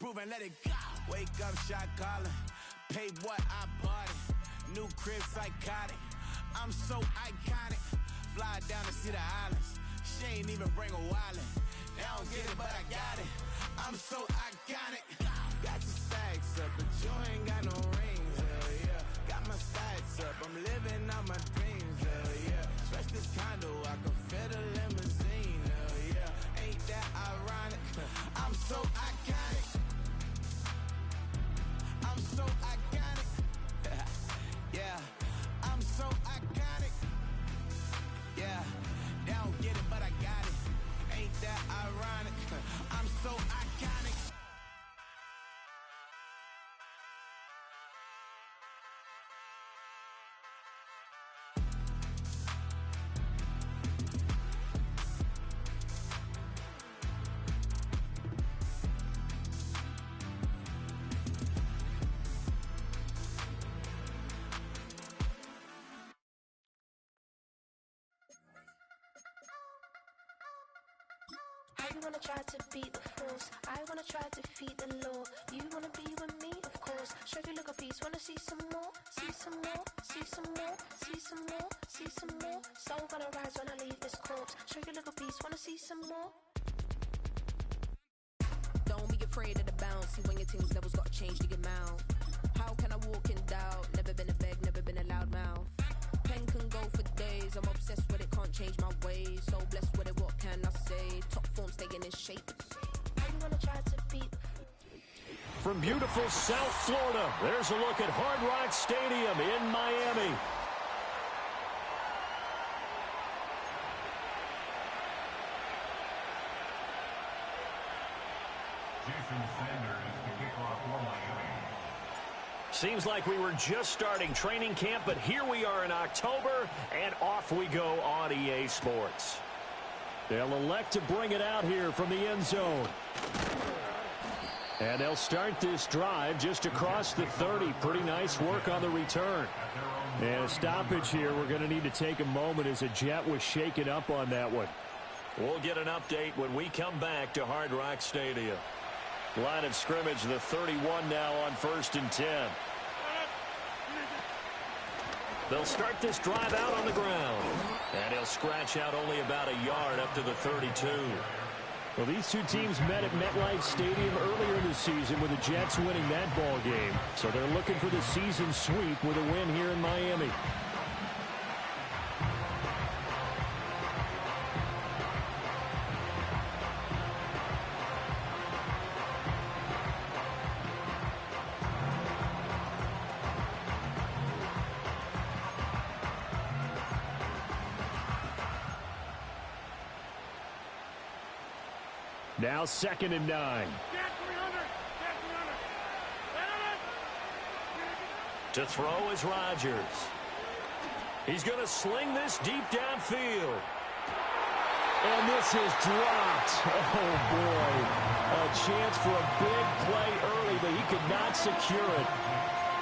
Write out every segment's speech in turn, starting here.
prove and let it go. Wake up, shot calling. Pay what I bought it. New crib psychotic. I'm so iconic. Fly down to see the islands. She ain't even bring a wallet. They don't get it, but I got it. I'm so iconic. Got your stacks up, but you ain't got no rings. Hell yeah. Got my stacks up. I'm living out my dreams. Hell yeah. Stretch this condo, I can fit a limousine. Hell yeah. Ain't that ironic? I'm so iconic. I'm so iconic. Yeah, I'm so iconic. Yeah, they don't get it, but I got it. Ain't that ironic? I'm so iconic. You wanna try to beat the force, I wanna try to defeat the law. You wanna be with me, of course. Show you look a piece, wanna see some more, see some more, see some more, see some more, see some more. Soul gonna rise when I leave this corpse. Show you look a piece, wanna see some more. Don't be afraid of the bounce. See when your things levels gotta change to your mouth. How can I walk in doubt? Never been a beg, never been a loud mouth. Pen can go for days. I'm obsessed with it, can't change my ways. So blessed with it, what can I say? Top form staying in shape. You wanna try to beat. From beautiful South Florida, there's a look at Hard Rock Stadium in Miami. Seems like we were just starting training camp, but here we are in October, and off we go on EA Sports. They'll elect to bring it out here from the end zone. And they'll start this drive just across the 30. Pretty nice work on the return. And a stoppage here. We're going to need to take a moment as a jet was shaken up on that one. We'll get an update when we come back to Hard Rock Stadium. Line of scrimmage, the 31 now on 1st and 10. They'll start this drive out on the ground. And he'll scratch out only about a yard up to the 32. Well, these two teams met at MetLife Stadium earlier in the season with the Jets winning that ball game. So they're looking for the season sweep with a win here in Miami. Now 2nd and 9. To throw is Rodgers. He's going to sling this deep downfield. And this is dropped. Oh, boy. A chance for a big play early, but he could not secure it.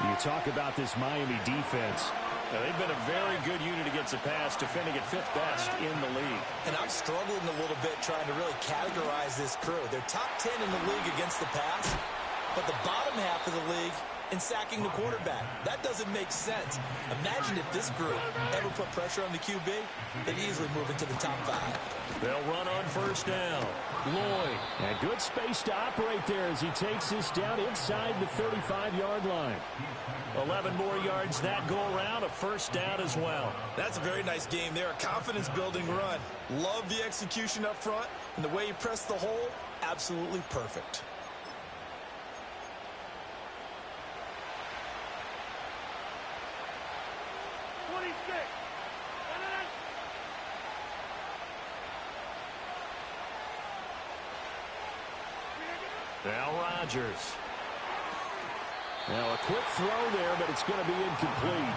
You talk about this Miami defense. Now, they've been a very good unit against the pass, defending at 5th best in the league. And I'm struggling a little bit trying to really categorize this crew. They're top 10 in the league against the pass, but the bottom half of the league in sacking the quarterback. That doesn't make sense. Imagine if this group ever put pressure on the QB, they'd easily move into the top 5. They'll run on 1st down. Lloyd. And good space to operate there as he takes this down inside the 35-yard line. 11 more yards that go around, a 1st down as well. That's a very nice game there, a confidence-building run. Love the execution up front, and the way he pressed the hole, absolutely perfect. Now Rodgers. Now a quick throw there, but it's going to be incomplete.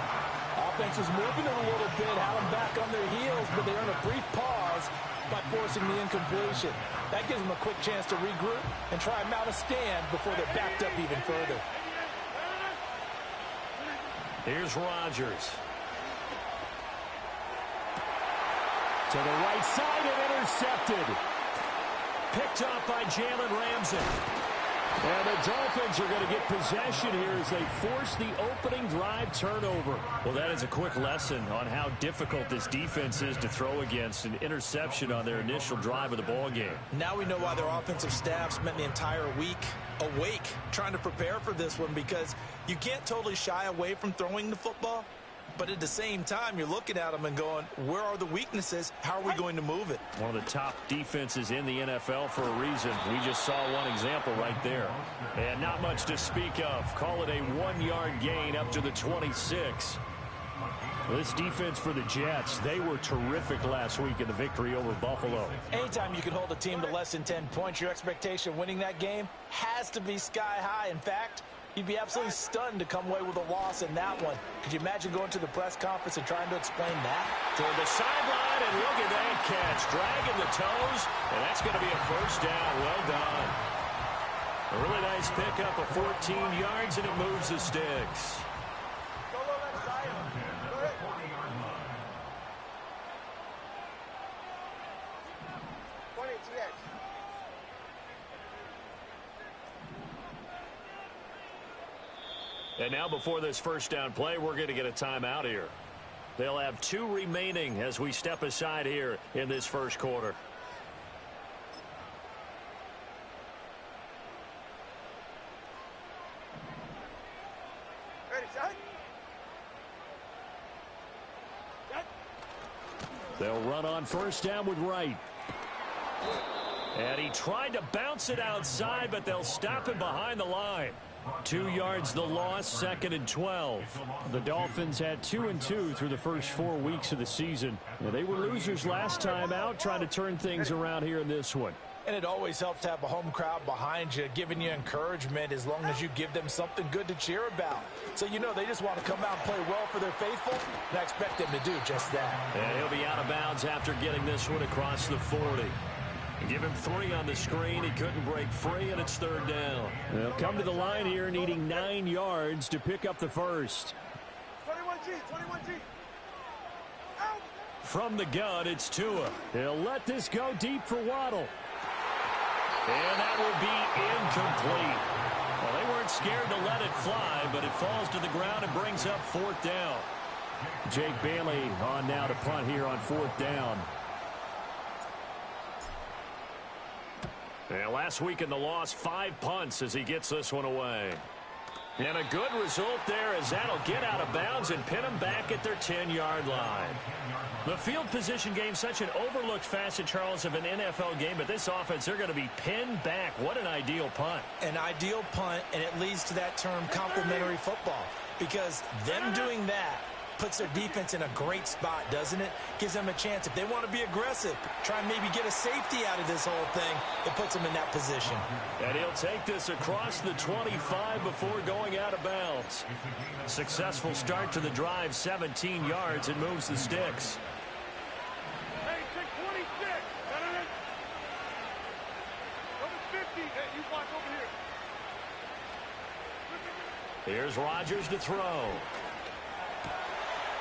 Offense is moving it a little bit, had them back on their heels, but they earn a brief pause by forcing the incompletion. That gives them a quick chance to regroup and try and mount a stand before they're backed up even further. Here's Rodgers. To the right side and intercepted. Picked up by Jalen Ramsey. And the Dolphins are going to get possession here as they force the opening drive turnover. Well, that is a quick lesson on how difficult this defense is to throw against. An interception on their initial drive of the ball game. Now we know why their offensive staff spent the entire week awake trying to prepare for this one, because you can't totally shy away from throwing the football. But at the same time, you're looking at them and going, where are the weaknesses? How are we going to move it? One of the top defenses in the NFL for a reason. We just saw one example right there. And not much to speak of. Call it a 1-yard gain up to the 26. This defense for the Jets, they were terrific last week in the victory over Buffalo. Anytime you can hold a team to less than 10 points, your expectation of winning that game has to be sky high. In fact, you'd be absolutely stunned to come away with a loss in that one. Could you imagine going to the press conference and trying to explain that? Toward the sideline, and look at that catch. Dragging the toes, and that's going to be a first down. Well done. A really nice pickup of 14 yards, and it moves the sticks. And now before this first down play, we're going to get a timeout here. They'll have 2 remaining as we step aside here in this first quarter. Ready, set. They'll run on first down with Wright. And he tried to bounce it outside, but they'll stop him behind the line. 2 yards the loss, 2nd and 12. The Dolphins had 2-2 through the first 4 weeks of the season. Now, they were losers last time out, trying to turn things around here in this one. And it always helps to have a home crowd behind you, giving you encouragement as long as you give them something good to cheer about. So you know they just want to come out and play well for their faithful, and I expect them to do just that. And he'll be out of bounds after getting this one across the 40. Give him 3 on the screen. He couldn't break free, and it's 3rd down. They'll come to the line here needing 9 yards to pick up the first. 21G, 21G. Out. From the gun, it's Tua. He'll let this go deep for Waddle. And that will be incomplete. Well, they weren't scared to let it fly, but it falls to the ground and brings up 4th down. Jake Bailey on now to punt here on 4th down. And last week in the loss, 5 punts as he gets this one away. And a good result there as that'll get out of bounds and pin them back at their 10-yard line. The field position game, such an overlooked facet, Charles, of an NFL game, but this offense, they're going to be pinned back. What an ideal punt. An ideal punt, and it leads to that term complementary football, because them doing that puts their defense in a great spot, doesn't it? Gives them a chance. If they want to be aggressive, try and maybe get a safety out of this whole thing, it puts them in that position. And he'll take this across the 25 before going out of bounds. Successful start to the drive, 17 yards, and moves the sticks. Hey, take 26. Number 50. Hey, you block over here. Here's Rodgers to throw.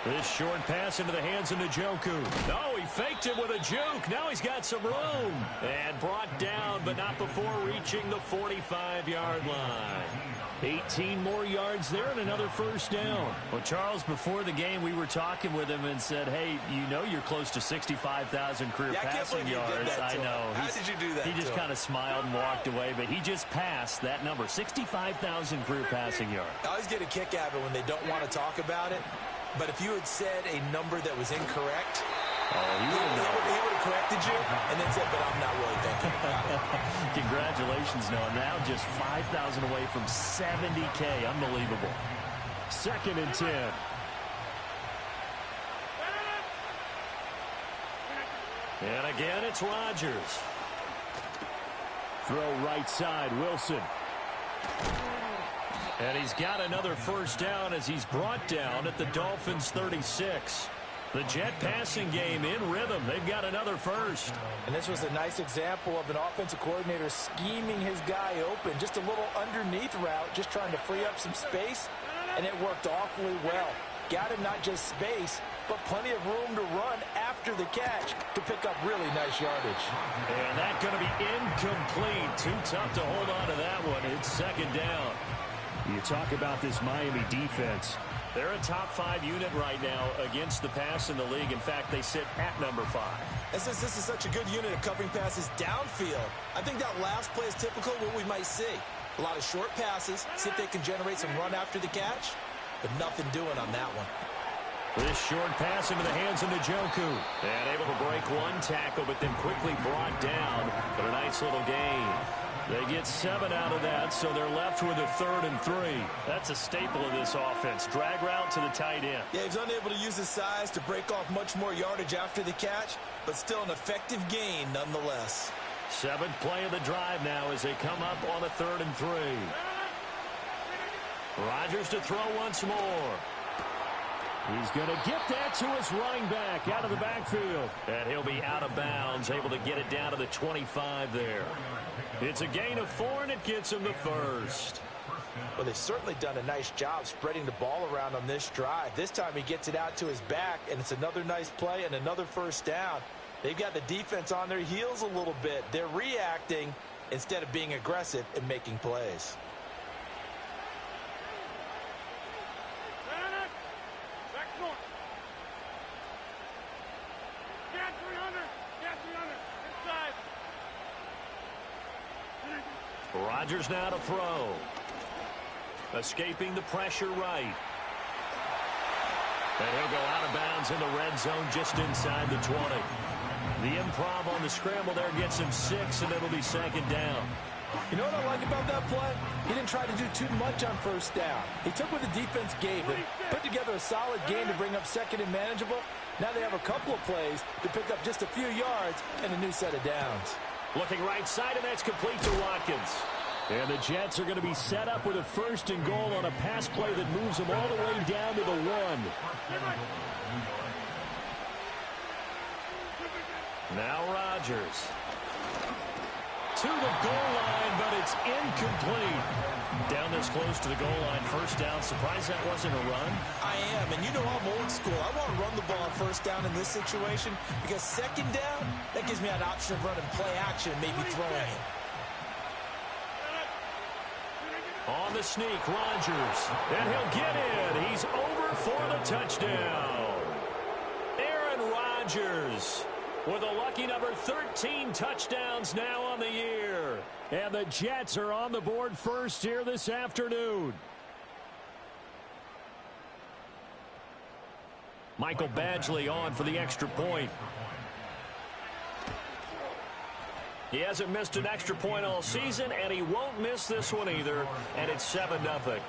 This short pass into the hands of Njoku. Oh, he faked it with a juke. Now he's got some room. And brought down, but not before reaching the 45-yard line. 18 more yards there and another first down. Well, Charles, before the game, we were talking with him and said, hey, you know you're close to 65,000 career passing yards. I know. How did you do that? He just kind of smiled and walked away, but he just passed that number, 65,000 career passing yards. I always get a kick out of it when they don't want to talk about it. But if you had said a number that was incorrect, he would have corrected you and then said, but I'm not really thinking about it. Congratulations, Noah. Now just 5,000 away from 70K. Unbelievable. 2nd and 10. And again, it's Rodgers. Throw right side, Wilson. And he's got another first down as he's brought down at the Dolphins' 36. The Jet passing game in rhythm. They've got another first. And this was a nice example of an offensive coordinator scheming his guy open. Just a little underneath route, just trying to free up some space, and it worked awfully well. got him not just space, but plenty of room to run after the catch to pick up really nice yardage. And that's going to be incomplete. Too tough to hold on to that one. It's second down. You talk about this Miami defense. They're a top 5 unit right now against the pass in the league. In fact, they sit at number 5. And since this is such a good unit of covering passes downfield, I think that last play is typical of what we might see. A lot of short passes, see if they can generate some run after the catch, but nothing doing on that one. This short pass into the hands of Njoku. And able to break one tackle, but then quickly brought down. But a nice little gain. They get 7 out of that, so they're left with a 3rd and 3. That's a staple of this offense. Drag route to the tight end. Yeah, he's unable to use his size to break off much more yardage after the catch, but still an effective gain nonetheless. 7th play of the drive now as they come up on a 3rd and 3. Rodgers to throw once more. He's going to get that to his running back out of the backfield. And he'll be out of bounds, able to get it down to the 25 there. It's a gain of 4, and it gets him the first. Well, they've certainly done a nice job spreading the ball around on this drive. This time he gets it out to his back, and it's another nice play and another first down. They've got the defense on their heels a little bit. They're reacting instead of being aggressive and making plays. Rodgers now to throw. Escaping the pressure right. And he'll go out of bounds in the red zone just inside the 20. The improv on the scramble there gets him 6, and it'll be second down. You know what I like about that play? He didn't try to do too much on first down. He took what the defense gave him, put together a solid game to bring up second and manageable. Now they have a couple of plays to pick up just a few yards and a new set of downs. Looking right side, and that's complete to Watkins. And the Jets are going to be set up with a 1st and goal on a pass play that moves them all the way down to the 1. Now Rodgers. To the goal line, but it's incomplete. Down this close to the goal line, first down. Surprised that wasn't a run? I am, and you know I'm old school. I want to run the ball on first down in this situation because second down, that gives me an option of running play action and maybe throwing it. On the sneak, Rodgers. And he'll get in. He's over for the touchdown. Aaron Rodgers with a lucky number 13 touchdowns now on the year. And the Jets are on the board first here this afternoon. Michael Badgley on for the extra point. He hasn't missed an extra point all season, and he won't miss this one either, and it's 7-0.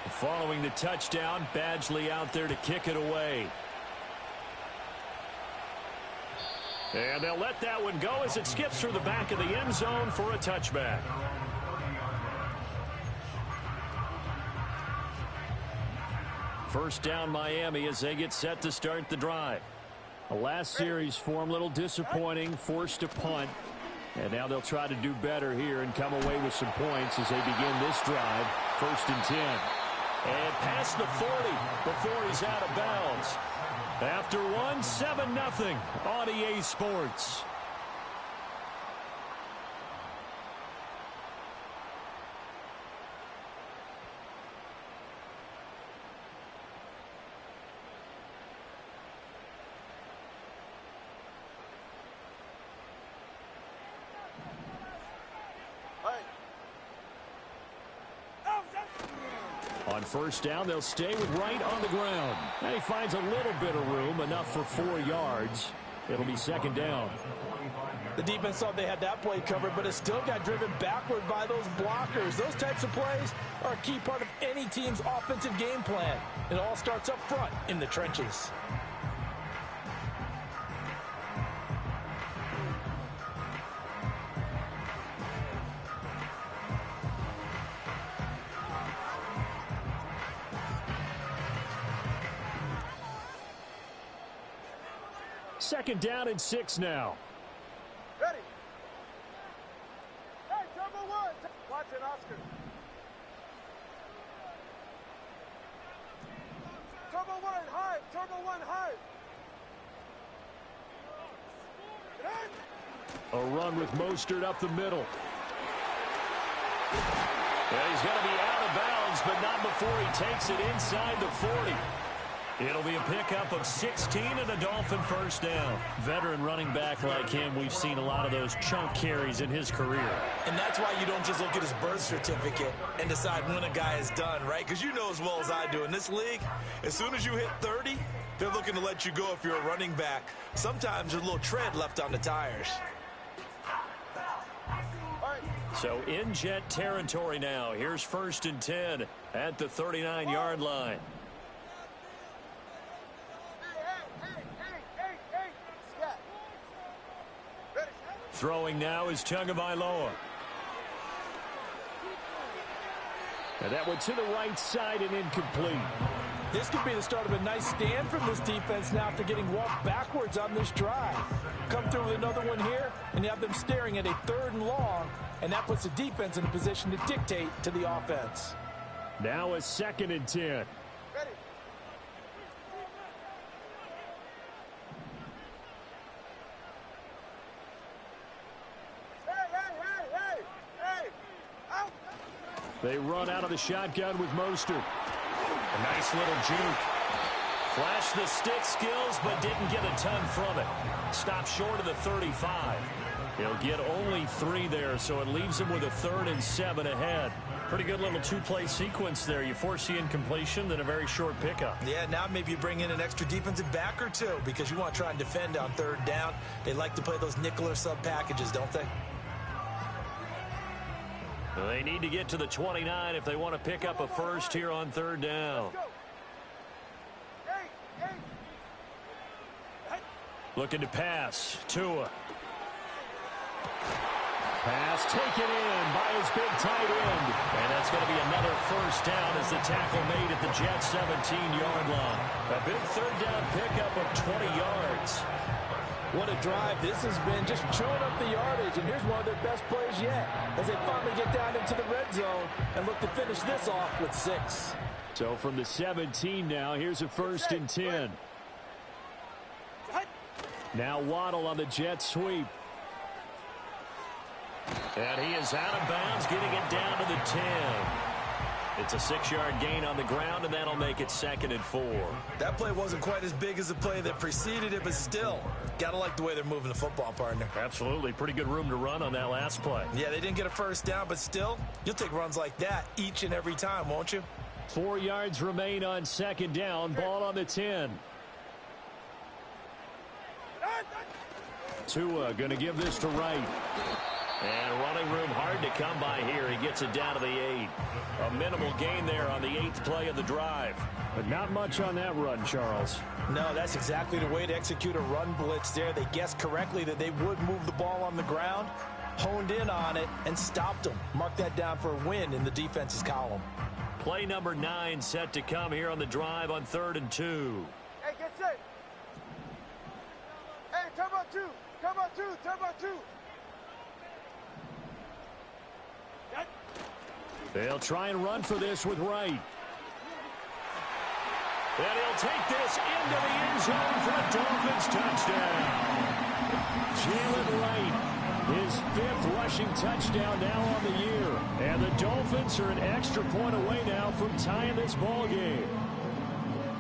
Following the touchdown, Badgley out there to kick it away. And they'll let that one go as it skips through the back of the end zone for a touchback. First down Miami as they get set to start the drive. The last series for them, a little disappointing, forced a punt. And now they'll try to do better here and come away with some points as they begin this drive. 1st and 10. And past the 40 before he's out of bounds. After one, 7-0 on EA Sports. On first down, they'll stay with Wright on the ground. And he finds a little bit of room, enough for 4 yards. It'll be second down. The defense thought they had that play covered, but it still got driven backward by those blockers. Those types of plays are a key part of any team's offensive game plan. It all starts up front in the trenches. Second down and 6 now. Ready. Hey, turbo one. Watch it, Oscar. Turbo one, high. Turbo one, high. A run with Mostert up the middle. Yeah, he's going to be out of bounds, but not before he takes it inside the 40. It'll be a pickup of 16 and a Dolphin first down. Veteran running back like him, we've seen a lot of those chunk carries in his career. And that's why you don't just look at his birth certificate and decide when a guy is done, right? Because you know as well as I do, in this league, as soon as you hit 30, they're looking to let you go if you're a running back. Sometimes there's a little tread left on the tires. So in Jet territory now. Here's 1st and 10 at the 39-yard line. Throwing now is Tagovailoa. And that went to the right side and incomplete. This could be the start of a nice stand from this defense now after getting walked backwards on this drive. Come through with another one here, and you have them staring at a 3rd and long, and that puts the defense in a position to dictate to the offense. Now a 2nd and 10. Ready. Hey. Out. They run out of the shotgun with Mostert. A nice little juke. Flashed the stick skills, but didn't get a ton from it. Stopped short of the 35. He'll get only 3 there, so it leaves him with a 3rd and 7 ahead. Pretty good little 2-play sequence there. You force the incompletion, then a very short pickup. Yeah, now maybe you bring in an extra defensive back or two because you want to try and defend on 3rd down. They like to play those nickel or sub packages, don't they? They need to get to the 29 if they want to pick up a first here on 3rd down. Looking to pass. Tua. Pass taken in by his big tight end. And that's going to be another first down as the tackle made at the Jets' 17-yard line. A big 3rd down pickup of 20 yards. What a drive this has been, just chewing up the yardage, and here's one of their best plays yet as they finally get down into the red zone and look to finish this off with 6. So from the 17 now, here's a 1st and 10. Now Waddle on the jet sweep. And he is out of bounds, getting it down to the 10. It's a 6-yard gain on the ground, and that'll make it 2nd and 4. That play wasn't quite as big as the play that preceded it, but still, gotta like the way they're moving the football, partner. Absolutely. Pretty good room to run on that last play. Yeah, they didn't get a first down, but still, you'll take runs like that each and every time, won't you? 4 yards remain on 2nd down. Ball on the 10. Tua going to give this to Wright. And running room hard to come by here. He gets it down to the 8. A minimal gain there on the 8th play of the drive. But not much on that run, Charles. No, that's exactly the way to execute a run blitz there. They guessed correctly that they would move the ball on the ground, honed in on it, and stopped them. Mark that down for a win in the defense's column. Play number 9 set to come here on the drive on 3rd and 2. Hey, get set. Hey, turbo 2. Turbo 2. Turbo 2. They'll try and run for this with Wright. And he'll take this into the end zone for a Dolphins touchdown. Jalen Wright, his 5th rushing touchdown now on the year. And the Dolphins are an extra point away now from tying this ball game.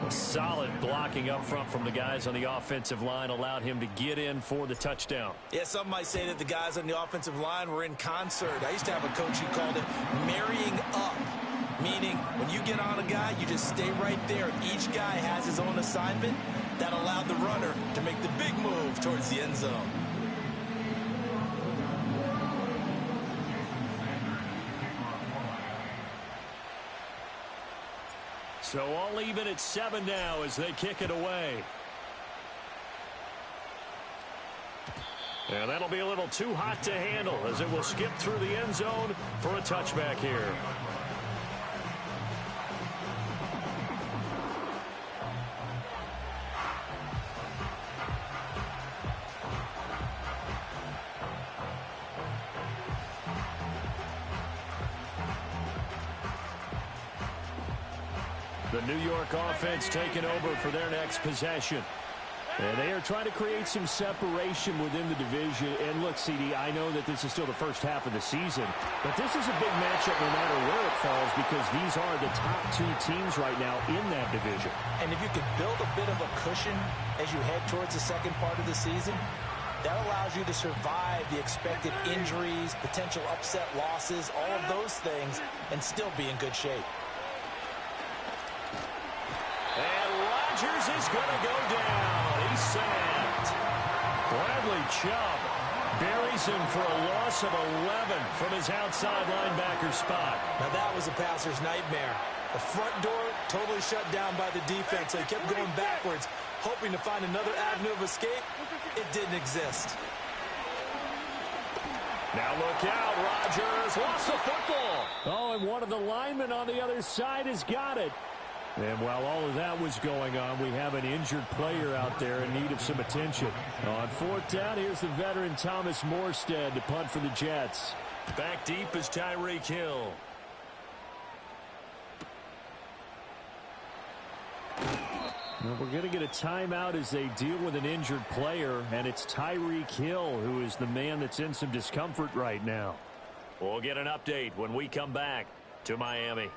Solid blocking up front from the guys on the offensive line allowed him to get in for the touchdown. Yeah, some might say that the guys on the offensive line were in concert. I used to have a coach who called it marrying up, meaning when you get on a guy, you just stay right there. Each guy has his own assignment. That allowed the runner to make the big move towards the end zone. So all even at 7 now as they kick it away. And that'll be a little too hot to handle as it will skip through the end zone for a touchback here. The New York offense taking over for their next possession. And they are trying to create some separation within the division. And look, CD, I know that this is still the first half of the season, but this is a big matchup no matter where it falls because these are the top two teams right now in that division. And if you could build a bit of a cushion as you head towards the second part of the season, that allows you to survive the expected injuries, potential upset losses, all of those things, and still be in good shape. And Rodgers is going to go down. He's sacked. Bradley Chubb buries him for a loss of 11 from his outside linebacker spot. Now that was a passer's nightmare. The front door totally shut down by the defense, so he kept going backwards, hoping to find another avenue of escape. It didn't exist. Now look out, Rodgers lost the football. Oh, and one of the linemen on the other side has got it. And while all of that was going on, we have an injured player out there in need of some attention. On fourth down, here's the veteran Thomas Morstead to punt for the Jets. Back deep is Tyreek Hill. Well, we're going to get a timeout as they deal with an injured player, and it's Tyreek Hill who is the man that's in some discomfort right now. We'll get an update when we come back to Miami.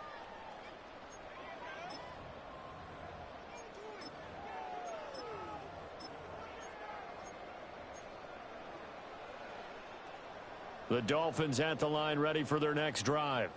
The Dolphins at the line ready for their next drive.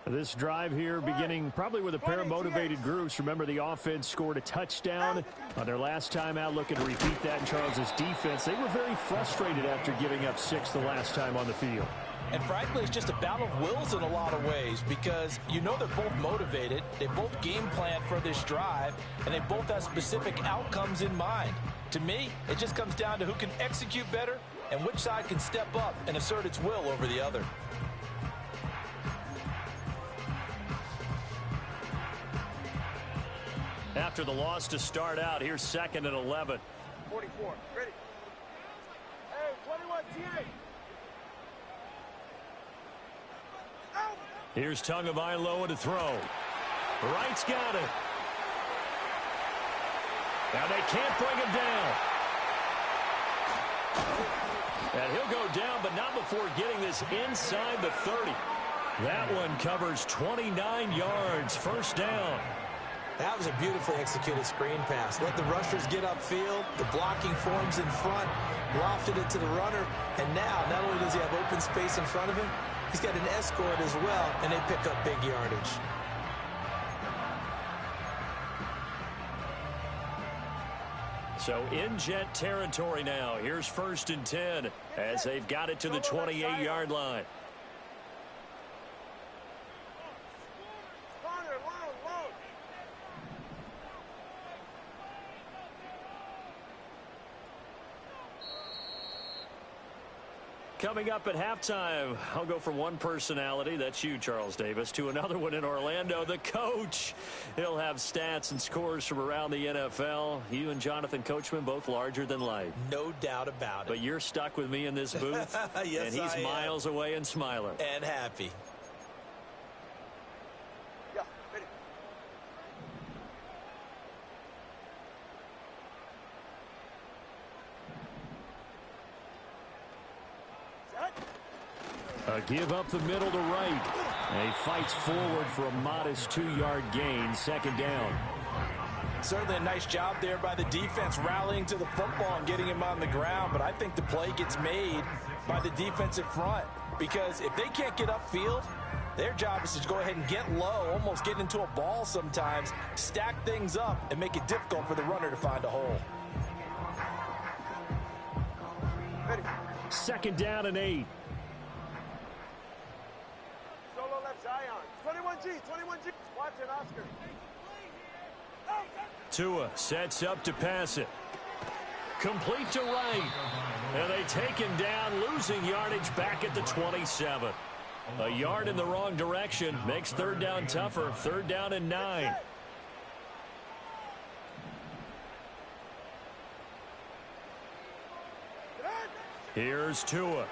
This drive here beginning probably with a pair of motivated groups. Remember, the offense scored a touchdown on their last time out. Looking to repeat that in Charles's defense. They were very frustrated after giving up 6 the last time on the field. And frankly, it's just a battle of wills in a lot of ways because you know they're both motivated. They both game plan for this drive, and they both have specific outcomes in mind. To me, it just comes down to who can execute better and which side can step up and assert its will over the other. After the loss to start out, here's 2nd and 11. 44, ready. Hey, 21, TA. Out. Here's Tagovailoa to throw. Wright's got it. Now they can't bring him down. And he'll go down, but not before getting this inside the 30. That one covers 29 yards. First down. That was a beautifully executed screen pass. Let the rushers get upfield. The blocking forms in front. Lofted it to the runner. And now, not only does he have open space in front of him, he's got an escort as well, and they pick up big yardage. So in Jet territory now. Here's 1st and 10 as they've got it to the 28-yard line. Coming up at halftime, I'll go from one personality, that's you, Charles Davis, to another one in Orlando, the coach. He'll have stats and scores from around the NFL. You and Jonathan Coachman, both larger than life. No doubt about it. But you're stuck with me in this booth, yes, and he's miles away and smiling. And happy. Yeah, ready. A give up the middle to Wright. And he fights forward for a modest 2-yard gain. 2nd down. Certainly a nice job there by the defense rallying to the football and getting him on the ground. But I think the play gets made by the defensive front. Because if they can't get upfield, their job is to go ahead and get low, almost get into a ball sometimes, stack things up, and make it difficult for the runner to find a hole. Ready. 2nd down and 8. Solo left Zion. 21G, 21G. Watson, Oscar. Tua sets up to pass it. Complete to Wright. And they take him down, losing yardage back at the 27. A yard in the wrong direction makes 3rd down tougher. 3rd down and 9. Here's Tua.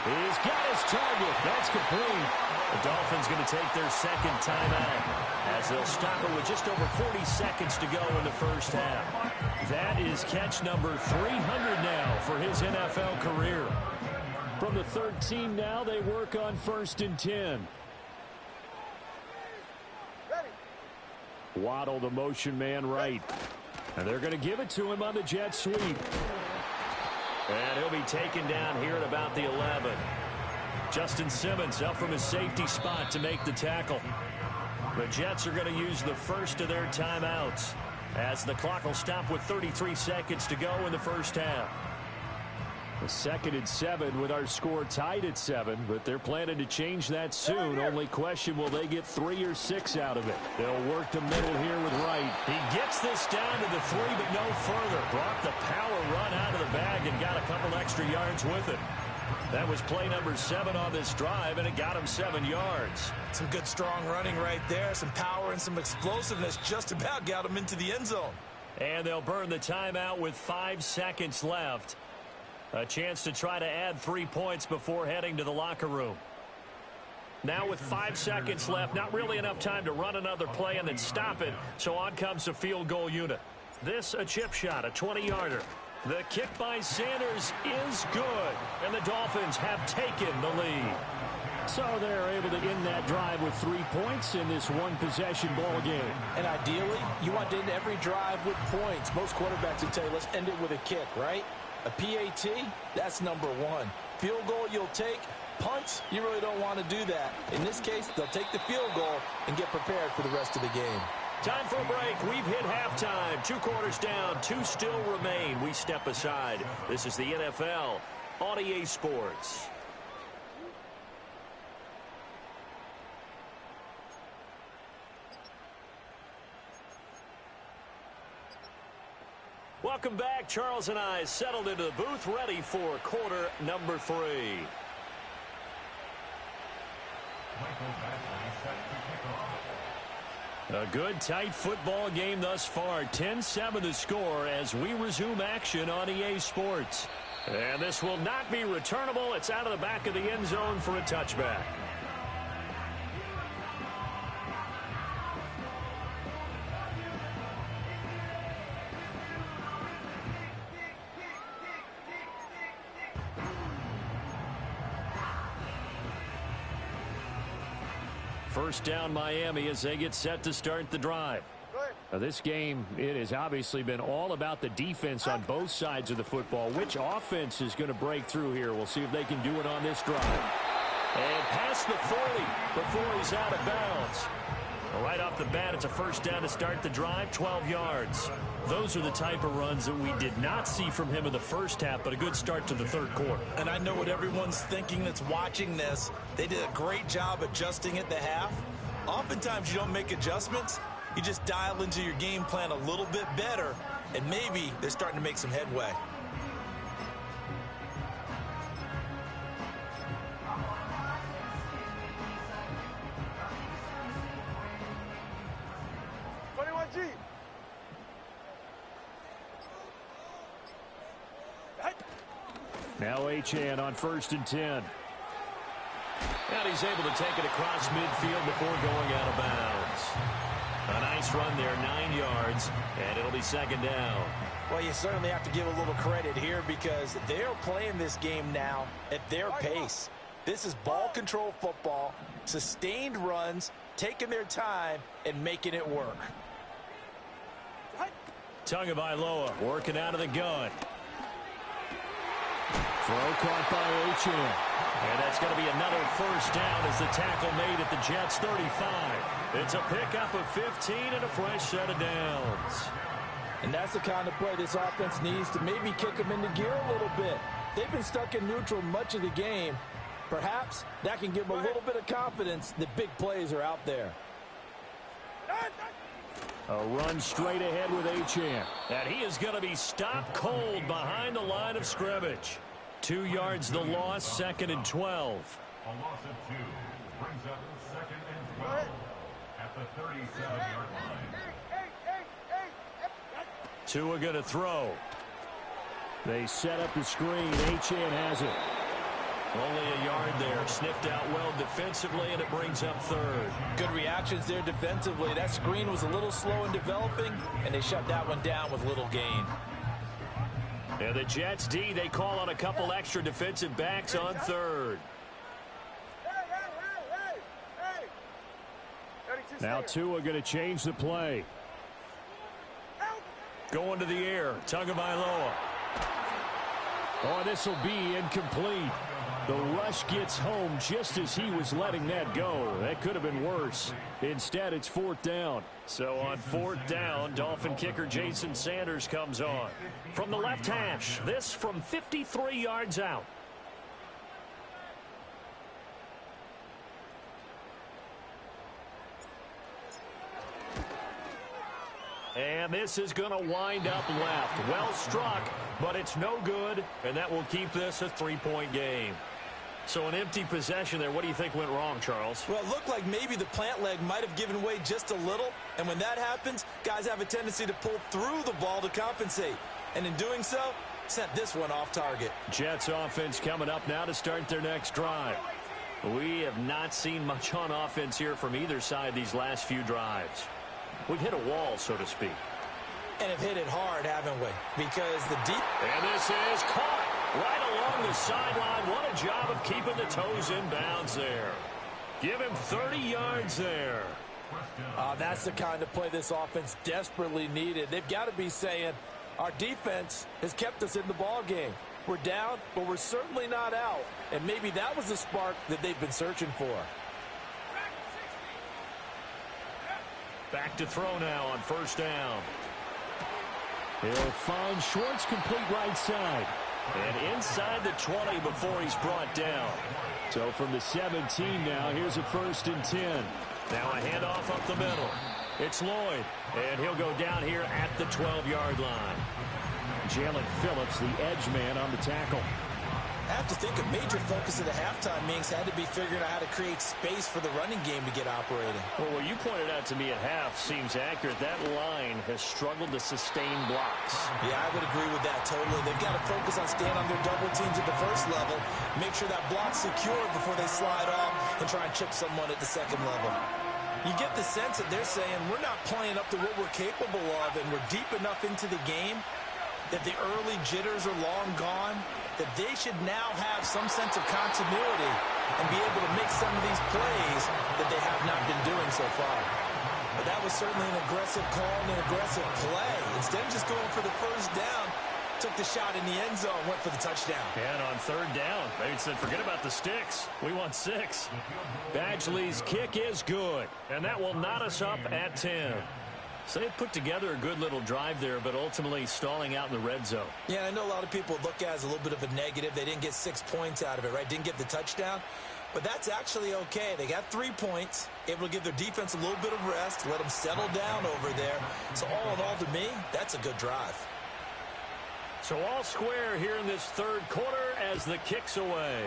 He's got his target. That's complete. The Dolphins going to take their second timeout as they'll stop it with just over 40 seconds to go in the first half. That is catch number 300 now for his NFL career. From the 13 now, they work on 1st and 10. Waddle, the motion man right. And they're going to give it to him on the jet sweep. And he'll be taken down here at about the 11. Justin Simmons up from his safety spot to make the tackle. The Jets are going to use the first of their timeouts as the clock will stop with 33 seconds to go in the first half. A 2nd and 7 with our score tied at 7, but they're planning to change that soon. Only question, will they get 3 or 6 out of it? They'll work the middle here with Wright. He gets this down to the 3, but no further. Brought the power run out of the bag and got a couple extra yards with it. That was play number 7 on this drive, and it got him 7 yards. Some good, strong running right there. Some power and some explosiveness just about got him into the end zone. And they'll burn the timeout with 5 seconds left. A chance to try to add 3 points before heading to the locker room. Now with 5 seconds left, not really enough time to run another play and then stop it, so on comes the field goal unit. This a chip shot, a 20-yarder. The kick by Sanders is good, and the Dolphins have taken the lead. So they're able to end that drive with 3 points in this one-possession ball game. And ideally, you want to end every drive with points. Most quarterbacks would tell you, let's end it with a kick, right? A PAT, that's number 1. Field goal you'll take. Punts, you really don't want to do that. In this case, they'll take the field goal and get prepared for the rest of the game. Time for a break. We've hit halftime. 2 quarters down. 2 still remain. We step aside. This is the NFL on EA Sports. Welcome back. Charles and I settled into the booth, ready for quarter number 3. A good, tight football game thus far. 10-7 the score as we resume action on EA Sports. And this will not be returnable. It's out of the back of the end zone for a touchback. First down Miami as they get set to start the drive. Now this game, it has obviously been all about the defense on both sides of the football. Which offense is going to break through here? We'll see if they can do it on this drive. And past the 40 before he's out of bounds. Right off the bat, it's a first down to start the drive, 12 yards. Those are the type of runs that we did not see from him in the first half, but a good start to the third quarter. And I know what everyone's thinking that's watching this. They did a great job adjusting at the half. Oftentimes you don't make adjustments. You just dial into your game plan a little bit better, and maybe they're starting to make some headway. Now Achane on 1st and 10. And he's able to take it across midfield before going out of bounds. A nice run there, 9 yards, and it'll be second down. Well, you certainly have to give a little credit here because they're playing this game now at their pace. This is ball control football, sustained runs, taking their time, and making it work. Tagovailoa working out of the gun. Throw caught by Achane. And that's going to be another first down as the tackle made at the Jets' 35. It's a pickup of 15 and a fresh set of downs. And that's the kind of play this offense needs to maybe kick them into gear a little bit. They've been stuck in neutral much of the game. Perhaps that can give them a little bit of confidence that big plays are out there. A run straight ahead with Achane. And he is going to be stopped cold behind the line of scrimmage. 2 yards the loss, 2nd and 12. A loss of 2 brings up 2nd and 12 at the 37-yard line. Tua going to throw. They set up the screen. Achane has it. Only a yard there. Sniffed out well defensively, and it brings up third. Good reactions there defensively. That screen was a little slow in developing, and they shut that one down with little gain. And the Jets D, they call on a couple extra defensive backs on third. Now Tua going to change the play. Going to the air. Tagovailoa. Oh, this will be incomplete. The rush gets home just as he was letting that go. That could have been worse. Instead, it's fourth down. So on fourth down, Dolphin kicker Jason Sanders comes on. From the left hash, this from 53 yards out. And this is going to wind up left. Well struck, but it's no good, and that will keep this a 3-point game. So an empty possession there. What do you think went wrong, Charles? Well, it looked like maybe the plant leg might have given way just a little, and when that happens, guys have a tendency to pull through the ball to compensate. And in doing so, sent this one off target. Jets offense coming up now to start their next drive. We have not seen much on offense here from either side these last few drives. We've hit a wall, so to speak. And have hit it hard, haven't we? Because the deep... And this is caught right along the sideline. What a job of keeping the toes in bounds there. Give him 30 yards there. That's the kind of play this offense desperately needed. They've got to be saying, our defense has kept us in the ball game. We're down, but we're certainly not out. And maybe that was the spark that they've been searching for. Back to throw now on first down. He'll find Schwartz complete right side. And inside the 20 before he's brought down. So from the 17 now, here's a 1st and 10. Now a handoff up the middle. It's Lloyd, and he'll go down here at the 12-yard line. Jalen Phillips, the edge man on the tackle. I have to think a major focus of the halftime meetings had to be figuring out how to create space for the running game to get operating. Well, what you pointed out to me at half seems accurate. That line has struggled to sustain blocks. Yeah, I would agree with that totally. They've got to focus on staying on their double teams at the first level, make sure that block's secure before they slide off and try and chip someone at the second level. You get the sense that they're saying we're not playing up to what we're capable of, and we're deep enough into the game that the early jitters are long gone, that they should now have some sense of continuity and be able to make some of these plays that they have not been doing so far. But that was certainly an aggressive call and an aggressive play. Instead of just going for the first down, took the shot in the end zone, went for the touchdown. And on third down, they said, forget about the sticks. We want 6. Badgley's kick is good, and that will knot us up at 10. So they put together a good little drive there, but ultimately stalling out in the red zone. Yeah, I know a lot of people look at it as a little bit of a negative. They didn't get 6 points out of it, right? Didn't get the touchdown. But that's actually okay. They got 3 points, able to give their defense a little bit of rest, let them settle down over there. So all in all, to me, that's a good drive. So all square here in this third quarter as the kick's away.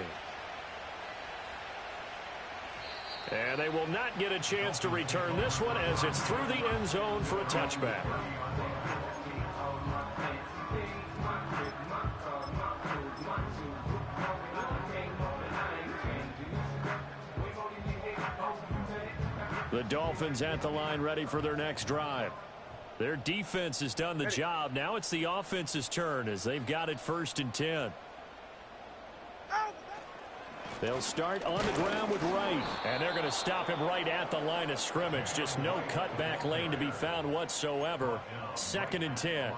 And they will not get a chance to return this one as it's through the end zone for a touchback. The Dolphins at the line ready for their next drive. Their defense has done the job. Now it's the offense's turn as they've got it 1st and 10. They'll start on the ground with Wright. And they're going to stop him right at the line of scrimmage. Just no cutback lane to be found whatsoever. 2nd and 10.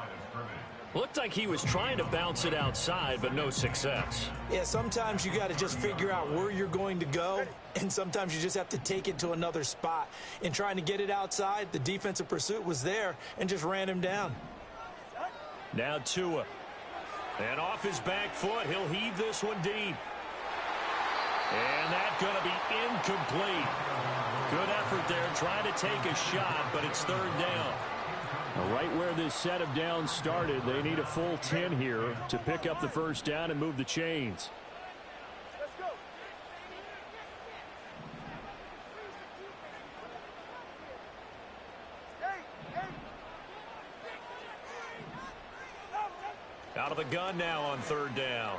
Looked like he was trying to bounce it outside, but no success. Yeah, sometimes you got to just figure out where you're going to go, and sometimes you just have to take it to another spot. In trying to get it outside, the defensive pursuit was there and just ran him down. Now Tua. And off his back foot, he'll heave this one deep. And that's going to be incomplete. Good effort there, trying to take a shot, but it's 3rd down. Right where this set of downs started, they need a full 10 here to pick up the 1st down and move the chains. Let's go. Out of the gun now on 3rd down.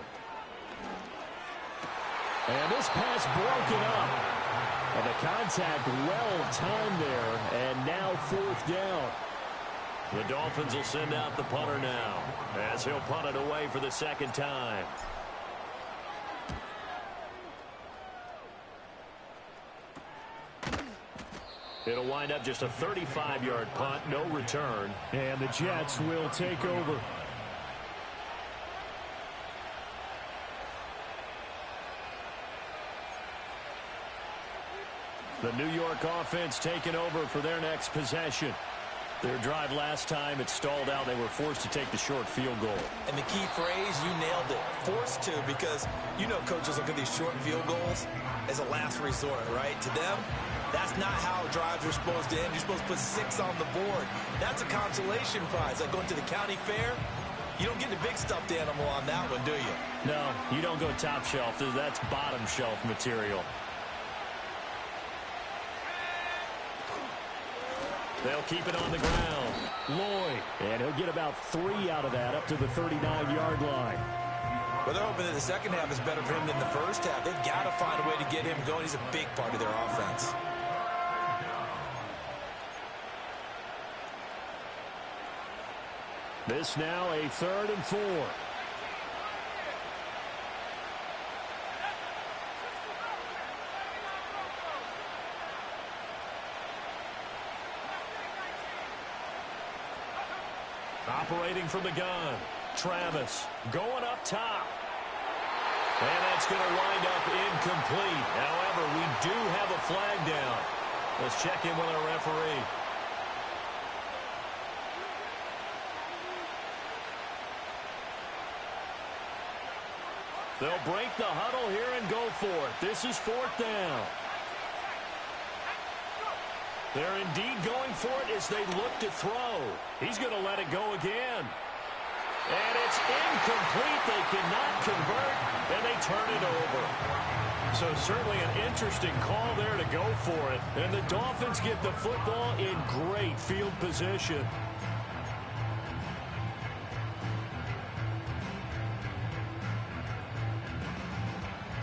And this pass broken up. And the contact well-timed there, and now 4th down. The Dolphins will send out the punter now, as he'll punt it away for the 2nd time. It'll wind up just a 35-yard punt, no return. And the Jets will take over. The New York offense taking over for their next possession. Their drive last time, it stalled out. They were forced to take the short field goal. And the key phrase, you nailed it. Forced to, because you know coaches look at these short field goals as a last resort, right? To them, that's not how drives are supposed to end. You're supposed to put 6 on the board. That's a consolation prize. Like going to the county fair, you don't get the big stuffed animal on that one, do you? No, you don't go top shelf. That's bottom shelf material. They'll keep it on the ground. Lloyd, and he'll get about 3 out of that up to the 39-yard line. Well, they're hoping that the second half is better for him than the first half. They've got to find a way to get him going. He's a big part of their offense. This now a 3rd and 4. Operating from the gun, Travis going up top. And that's going to wind up incomplete. However, we do have a flag down. Let's check in with our referee. They'll break the huddle here and go for it. This is 4th down. They're indeed going for it as they look to throw. He's going to let it go again. And it's incomplete. They cannot convert, and they turn it over. So certainly an interesting call there to go for it. And the Dolphins get the football in great field position.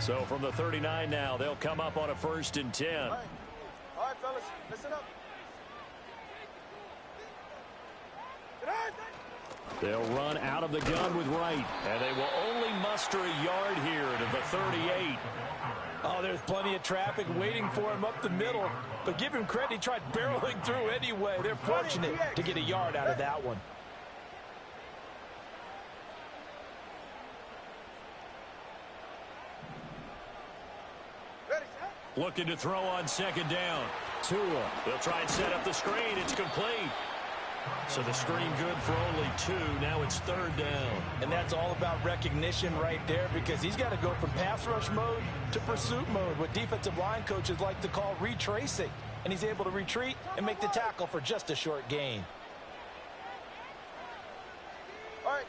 So from the 39 now, they'll come up on a 1st and 10. All right, fellas, listen up. They'll run out of the gun with Wright. And they will only muster a yard here to the 38. Oh, there's plenty of traffic waiting for him up the middle. But give him credit, he tried barreling through anyway. They're fortunate to get a yard out of that one. Looking to throw on 2nd down. Tua. They'll try and set up the screen. It's complete. So the screen good for only 2. Now it's 3rd down. And that's all about recognition right there, because he's got to go from pass rush mode to pursuit mode, what defensive line coaches like to call retracing. And he's able to retreat and make the tackle for just a short gain. All right.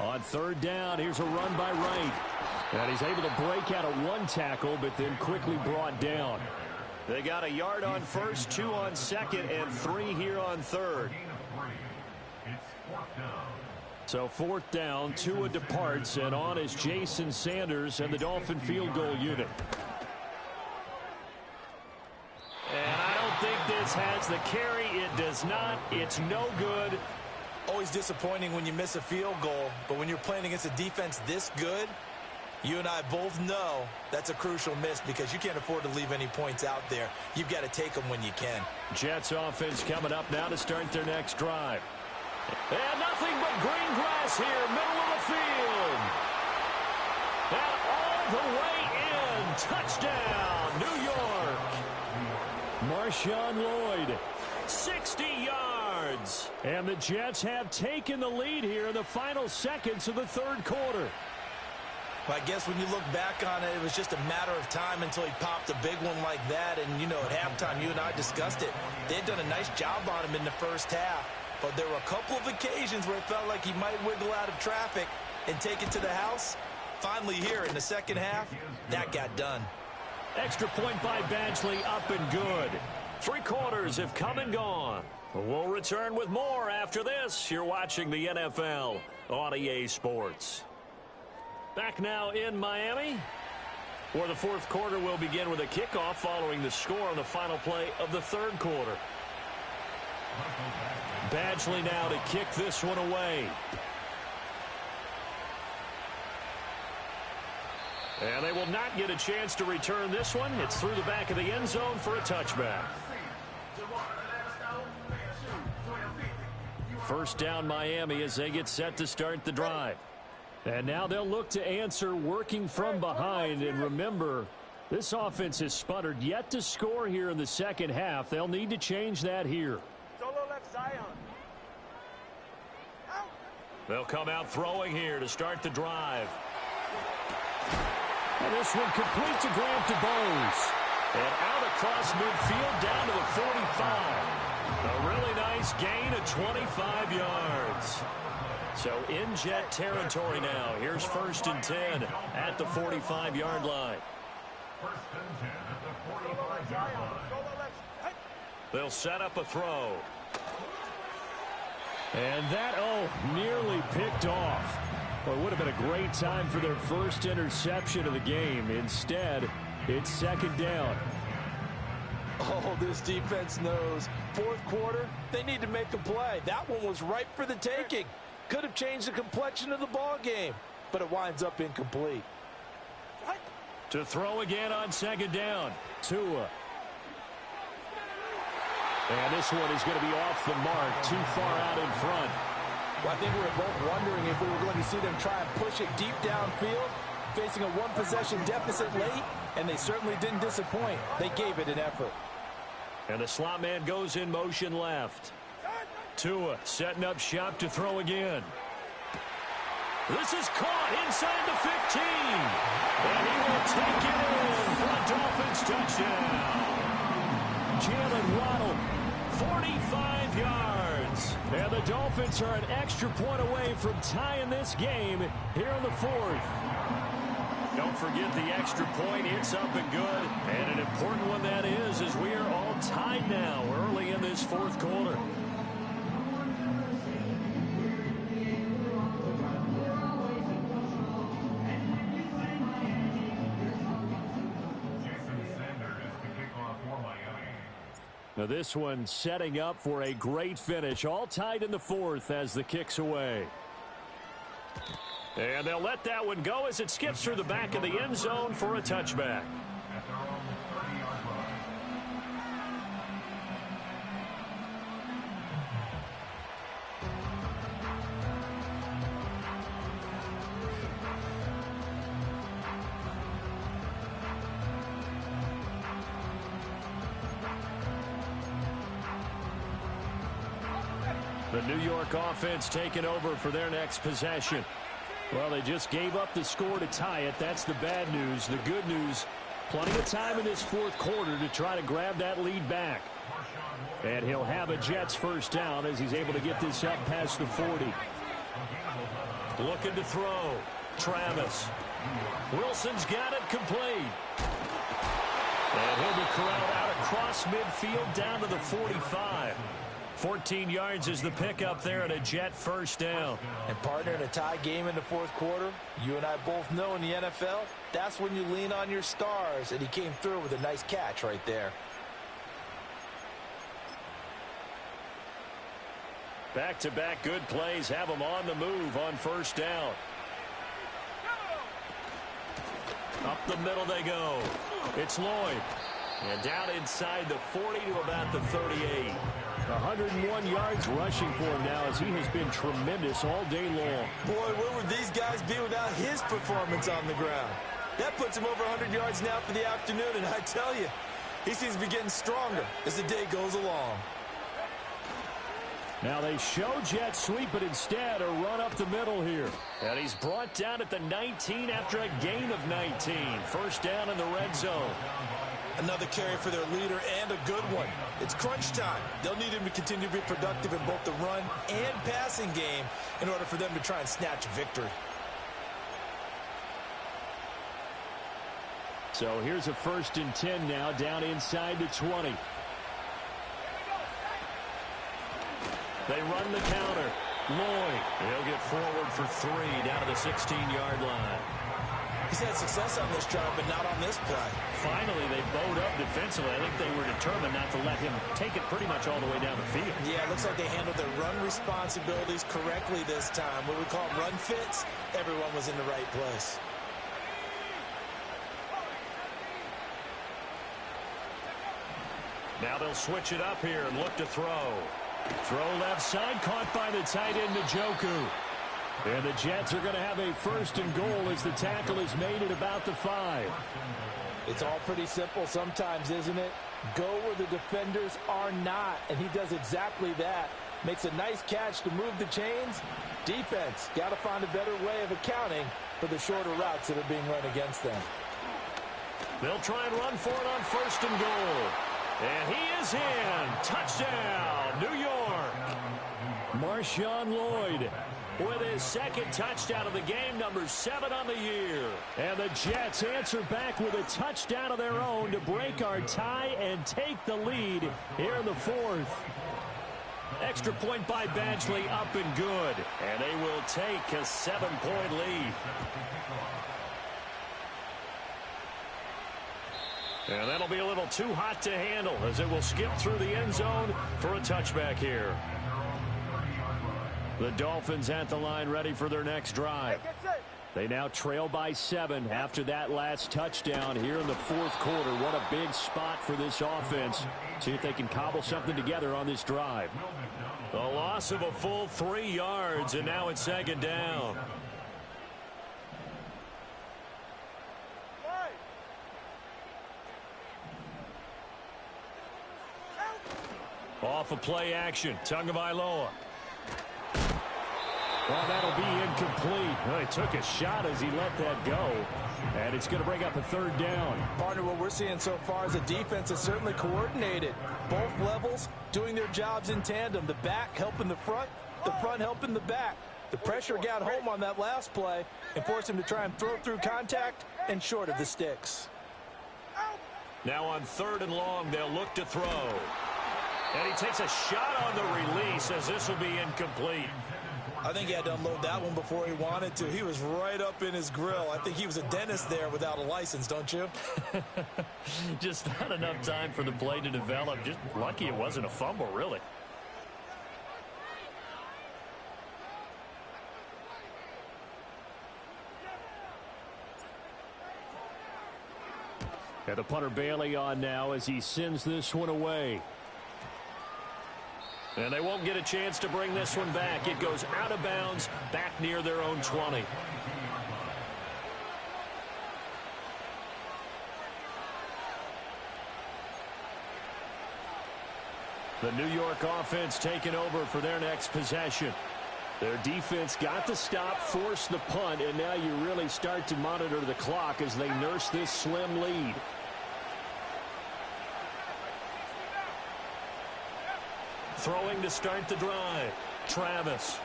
On 3rd down, here's a run by Wright. And he's able to break out of 1 tackle, but then quickly brought down. They got a yard on 1st, 2 on 2nd, and 3 here on 3rd. So 4th down, Tua departs, and on is Jason Sanders and the Dolphin field goal unit. And I don't think this has the carry. It does not. It's no good. Always disappointing when you miss a field goal, but when you're playing against a defense this good, you and I both know that's a crucial miss, because you can't afford to leave any points out there. You've got to take them when you can. Jets offense coming up now to start their next drive. And nothing but green grass here, middle of the field. And all the way in. Touchdown, New York. Marshawn Lloyd. 60 yards. And the Jets have taken the lead here in the final seconds of the 3rd quarter. I guess when you look back on it, it was just a matter of time until he popped a big one like that. And, you know, at halftime, you and I discussed it. They had done a nice job on him in the first half. But there were a couple of occasions where it felt like he might wiggle out of traffic and take it to the house. Finally here in the second half, that got done. Extra point by Badgley, up and good. 3 quarters have come and gone. We'll return with more after this. You're watching the NFL on EA Sports. Back now in Miami. Well, the fourth quarter will begin with a kickoff following the score on the final play of the third quarter. Badgley now to kick this one away. And they will not get a chance to return this one. It's through the back of the end zone for a touchback. First down Miami as they get set to start the drive. And now they'll look to answer working from behind. And remember, this offense has sputtered yet to score here in the second half. They'll need to change that here. Solo left Zion. They'll come out throwing here to start the drive. And this one complete to Grant DeBose. And out across midfield down to the 45. A really nice gain of 25 yards. So in Jet territory now. Here's 1st and 10 at the 45-yard line. 1st and 10 at the 45-yard line. They'll set up a throw. And that, nearly picked off. Well, it would have been a great time for their first interception of the game. Instead, it's 2nd down. Oh, this defense knows. Fourth quarter, they need to make a play. That one was ripe for the taking. Could have changed the complexion of the ball game, but it winds up incomplete. To throw again on 2nd down. Tua. And this one is going to be off the mark, too far out in front. Well, I think we were both wondering if we were going to see them try and push it deep downfield, facing a one-possession deficit late, and they certainly didn't disappoint. They gave it an effort. And the slot man goes in motion left. Tua setting up shop to throw again. This is caught inside the 15. And he will take it in for a Dolphins touchdown. Jalen Waddle, 45 yards. And the Dolphins are an extra point away from tying this game here in the fourth. Don't forget the extra point. It's up and good. And an important one that is, as we are all tied now early in this fourth quarter. Now this one setting up for a great finish. All tied in the fourth as the kick's away. And they'll let that one go as it skips through the back of the end zone for a touchback. The New York offense taking over for their next possession. Well, they just gave up the score to tie it. That's the bad news. The good news, plenty of time in this fourth quarter to try to grab that lead back. And he'll have a Jets first down as he's able to get this up past the 40. Looking to throw. Travis. Wilson's got it complete. And he'll be corralled out across midfield down to the 45. 14 yards is the pickup there at a Jet first down. And partner, in a tie game in the fourth quarter, you and I both know in the NFL, that's when you lean on your stars, and he came through with a nice catch right there. Back-to-back good plays have them on the move on first down. Up the middle they go. It's Lloyd. And down inside the 40 to about the 38. 101 yards rushing for him now as he has been tremendous all day long. Boy, where would these guys be without his performance on the ground? That puts him over 100 yards now for the afternoon, and I tell you, he seems to be getting stronger as the day goes along. Now they show jet sweep, but instead a run up the middle here. And he's brought down at the 19 after a gain of 19. First down in the red zone. Another carry for their leader and a good one. It's crunch time. They'll need him to continue to be productive in both the run and passing game in order for them to try and snatch victory. So here's a 1st and 10 now down inside the 20. They run the counter. Lloyd, he'll get forward for 3 down to the 16-yard line. He's had success on this drive, but not on this play. Finally, they bowed up defensively. I think they were determined not to let him take it pretty much all the way down the field. Yeah, it looks like they handled their run responsibilities correctly this time. What we call run fits, everyone was in the right place. Now they'll switch it up here and look to throw. Throw left side, caught by the tight end, Njoku. And the Jets are going to have a first and goal as the tackle is made at about the 5. It's all pretty simple sometimes, isn't it? Go where the defenders are not, and he does exactly that. Makes a nice catch to move the chains. Defense, got to find a better way of accounting for the shorter routes that are being run against them. They'll try and run for it on first and goal. And he is in. Touchdown, New York. Marshawn Lloyd with his second touchdown of the game, number 7 on the year. And the Jets answer back with a touchdown of their own to break our tie and take the lead here in the 4th. Extra point by Badgley, up and good. And they will take a 7-point lead. And that'll be a little too hot to handle as it will skip through the end zone for a touchback here. The Dolphins at the line ready for their next drive. They now trail by 7 after that last touchdown here in the 4th quarter. What a big spot for this offense. See if they can cobble something together on this drive. A loss of a full 3 yards, and now it's 2nd down. Off of play action, Tagovailoa. Well, that'll be incomplete. Well, he took a shot as he let that go. And it's going to bring up a 3rd down. Partner, what we're seeing so far is a defense that's certainly coordinated. Both levels doing their jobs in tandem. The back helping the front helping the back. The pressure got home on that last play and forced him to try and throw through contact and short of the sticks. Now on 3rd and long, they'll look to throw. And he takes a shot on the release as this will be incomplete. I think he had to unload that one before he wanted to. He was right up in his grill. I think he was a dentist there without a license, don't you? Just not enough time for the play to develop. Just lucky it wasn't a fumble, really. And the punter Bailey on now as he sends this one away. And they won't get a chance to bring this one back. It goes out of bounds back near their own 20. The New York offense taking over for their next possession. Their defense got the stop, forced the punt, and now you really start to monitor the clock as they nurse this slim lead. Throwing to start the drive. Travis.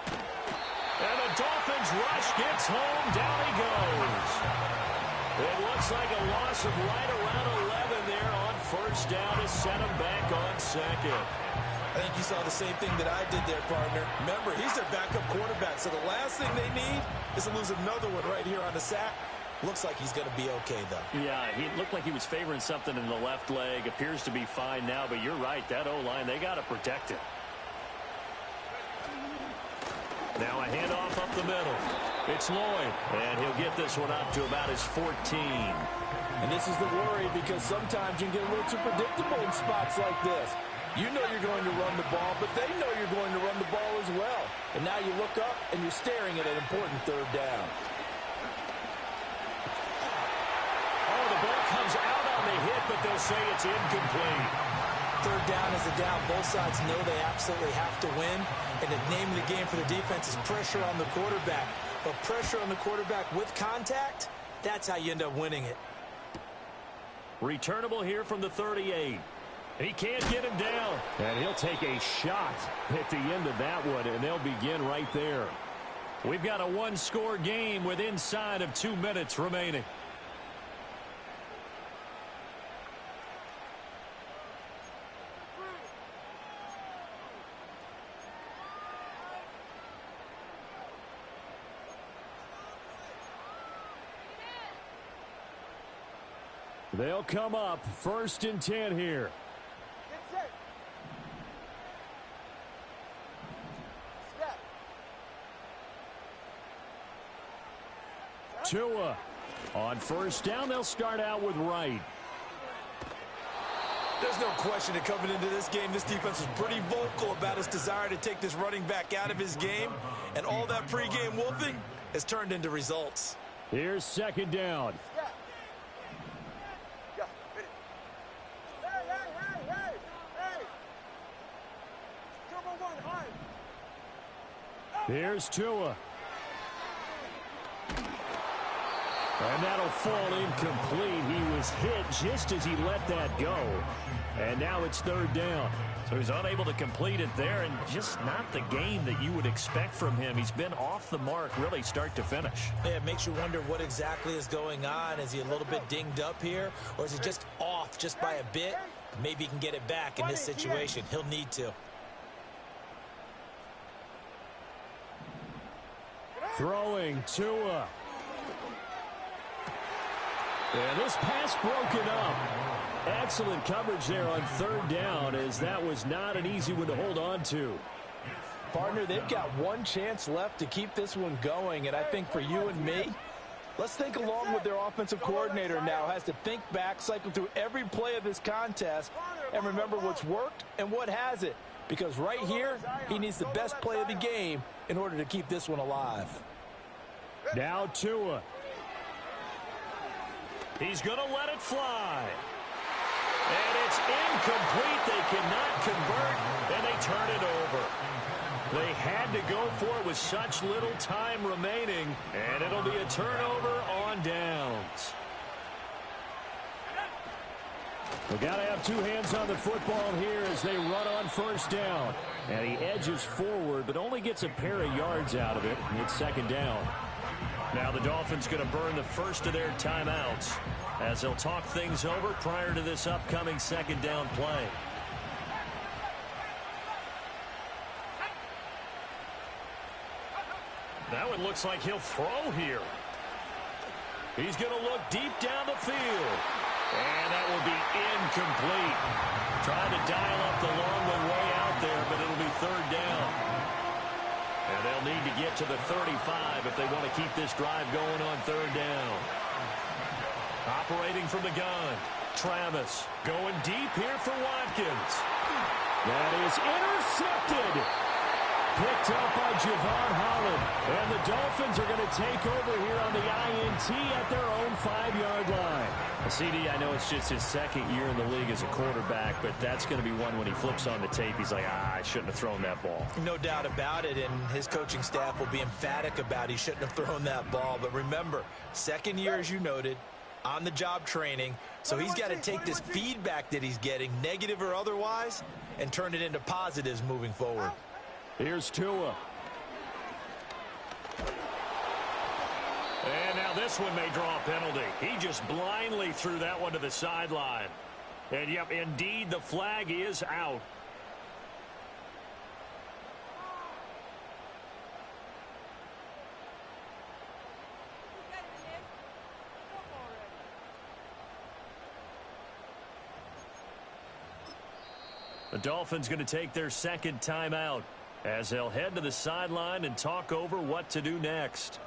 And the Dolphins rush gets home. Down he goes. It looks like a loss of right around 11 there on 1st down to set him back on 2nd. I think you saw the same thing that I did there, partner. Remember, he's their backup quarterback, so the last thing they need is to lose another one right here on the sack. Looks like he's going to be okay, though. Yeah, he looked like he was favoring something in the left leg. Appears to be fine now, but you're right. That O-line, they got to protect it. Now a handoff up the middle. It's Lloyd, and he'll get this one up to about his 14. And this is the worry because sometimes you can get a little too predictable in spots like this. You know you're going to run the ball, but they know you're going to run the ball as well. And now you look up, and you're staring at an important 3rd down. Oh, the ball comes out on the hit, but they'll say it's incomplete. 3rd down is the down. Both sides know they absolutely have to win. And the name of the game for the defense is pressure on the quarterback. But pressure on the quarterback with contact, that's how you end up winning it. Returnable here from the 38. He can't get him down. And he'll take a shot at the end of that one, and they'll begin right there. We've got a 1-score game with inside of 2 minutes remaining. They'll come up 1st and 10 here. Get set. Tua. On 1st down, they'll start out with right. There's no question that coming into this game, this defense was pretty vocal about its desire to take this running back out of his game. And all that pregame wolfing has turned into results. Here's 2nd down. Here's Tua. And that'll fall incomplete. He was hit just as he let that go. And now it's 3rd down. So he's unable to complete it there, and just not the game that you would expect from him. He's been off the mark really start to finish. Yeah, it makes you wonder what exactly is going on. Is he a little bit dinged up here, or is he just off just by a bit? Maybe he can get it back in this situation. He'll need to. Throwing Tua. And this pass broken up. Excellent coverage there on 3rd down, as that was not an easy one to hold on to. Partner, they've got one chance left to keep this one going, and I think for you and me, let's think along with their offensive coordinator now. Has to think back, cycle through every play of this contest, and remember what's worked and what hasn't. Because right here, he needs the best play of the game in order to keep this one alive. Now Tua. He's going to let it fly. And it's incomplete. They cannot convert, and they turn it over. They had to go for it with such little time remaining, and it'll be a turnover on downs. We got to have 2 hands on the football here as they run on 1st down. And he edges forward, but only gets a pair of yards out of it. It's 2nd down. Now the Dolphins going to burn the first of their timeouts as they'll talk things over prior to this upcoming 2nd down play. Now it looks like he'll throw here. He's going to look deep down the field. And that will be incomplete. Trying to dial up the long one way out there, but it'll be 3rd down. And they'll need to get to the 35 if they want to keep this drive going on 3rd down. Operating from the gun, Travis going deep here for Watkins. That is intercepted. Picked up by Javon Holland. And the Dolphins are going to take over here on the INT at their own 5-yard line. CD, I know it's just his 2nd year in the league as a quarterback, but that's going to be one when he flips on the tape, he's like, I shouldn't have thrown that ball. No doubt about it, and his coaching staff will be emphatic about he shouldn't have thrown that ball. But remember, 2nd year, as you noted, on-the-job training, so he's got to take this feedback that he's getting, negative or otherwise, and turn it into positives moving forward. Here's Tua. And now this one may draw a penalty. He just blindly threw that one to the sideline. And, yep, indeed, the flag is out. The Dolphins going to take their 2nd timeout as they'll head to the sideline and talk over what to do next.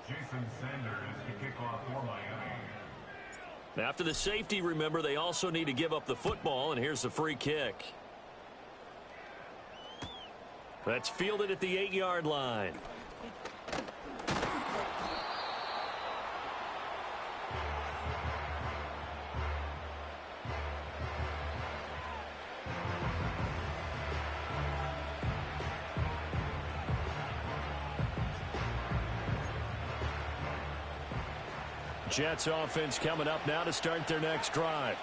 Jason Sanders to kick off for Miami. After the safety, remember, they also need to give up the football, and here's the free kick. That's fielded at the 8-yard line. Jets offense coming up now to start their next drive.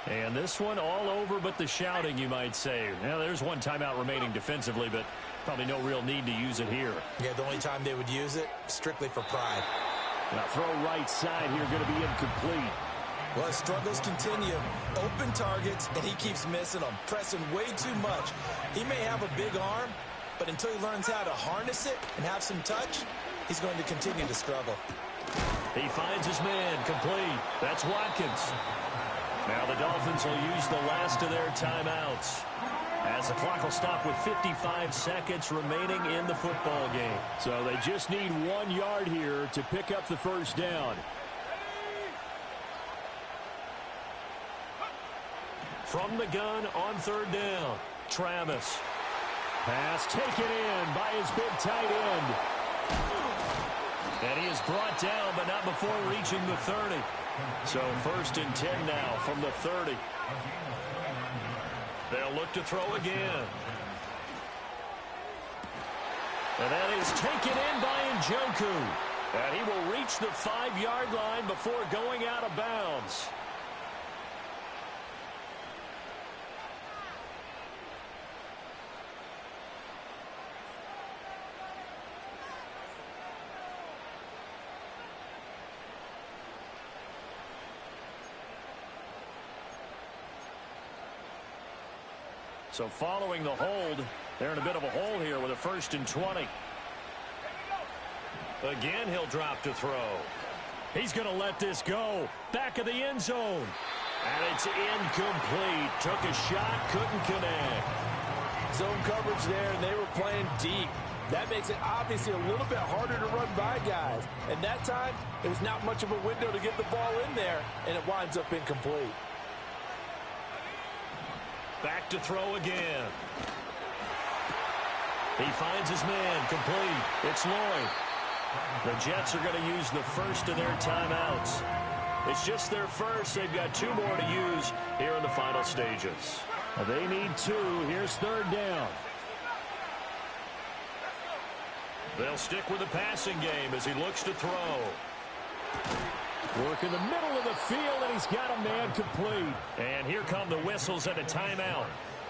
And this one all over but the shouting, you might say. Now, there's one timeout remaining defensively, but Probably no real need to use it here. Yeah, the only time they would use it, strictly for pride. Now throw right side here, going to be incomplete. Well, his struggles continue. Open targets, and he keeps missing them, pressing way too much. He may have a big arm, but until he learns how to harness it and have some touch, he's going to continue to struggle. He finds his man, complete. That's Watkins. Now the Dolphins will use the last of their timeouts, as the clock will stop with 55 seconds remaining in the football game. So they just need 1 yard here to pick up the first down. From the gun on third down, Travis. Pass taken in by his big tight end. And he is brought down, but not before reaching the 30. So 1st and 10 now from the 30. They'll look to throw again. And that is taken in by Njoku. And he will reach the 5-yard line before going out of bounds. So following the hold, they're in a bit of a hole here with a 1st and 20. Again, he'll drop to throw. He's going to let this go. Back of the end zone. And it's incomplete. Took a shot, couldn't connect. Zone coverage there, and they were playing deep. That makes it obviously a little bit harder to run by guys. And that time, there's not much of a window to get the ball in there, and it winds up incomplete. Back to throw again. He finds his man, complete. It's Lloyd. The Jets are going to use the first of their timeouts. It's just their first. They've got 2 more to use here in the final stages. They need 2. Here's third down. They'll stick with the passing game as he looks to throw. Work in the middle of the field, and he's got a man complete. And here come the whistles and a timeout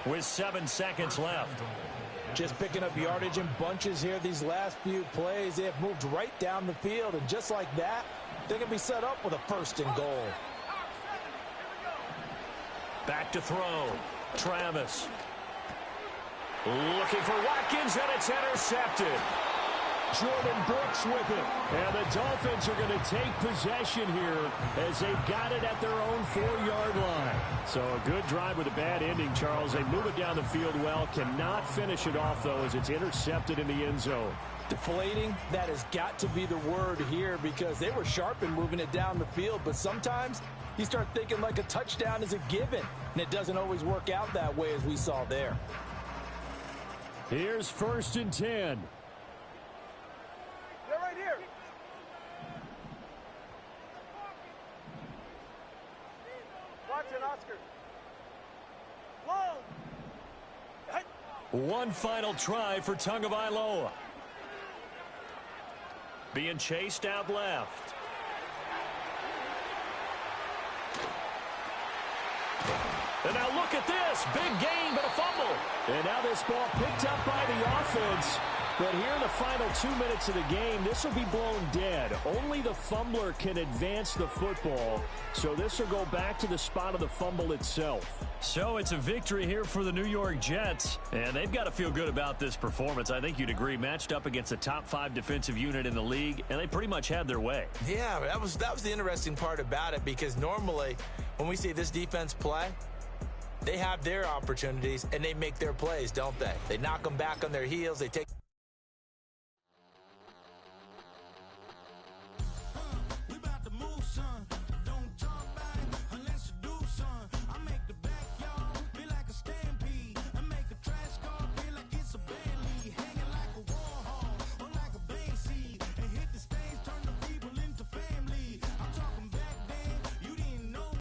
with 7 seconds left. Just picking up yardage in bunches here these last few plays. They have moved right down the field, and just like that, they can be set up with a 1st and goal. Back to throw. Travis. Looking for Watkins, and it's intercepted. Jordan Brooks with it. And the Dolphins are going to take possession here as they've got it at their own 4-yard line. So a good drive with a bad ending, Charles. They move it down the field well. Cannot finish it off, though, as it's intercepted in the end zone. Deflating, that has got to be the word here, because they were sharp in moving it down the field. But sometimes you start thinking like a touchdown is a given, and it doesn't always work out that way as we saw there. Here's 1st and 10. One final try for Tagovailoa. Being chased out left. And now look at this. Big gain, but a fumble. And now this ball picked up by the offense. But here in the final 2 minutes of the game, this will be blown dead. Only the fumbler can advance the football. So this will go back to the spot of the fumble itself. So it's a victory here for the New York Jets. And they've got to feel good about this performance. I think you'd agree. Matched up against a top 5 defensive unit in the league. And they pretty much had their way. Yeah, that was the interesting part about it. Because normally when we see this defense play, they have their opportunities and they make their plays, don't they? They knock them back on their heels. They take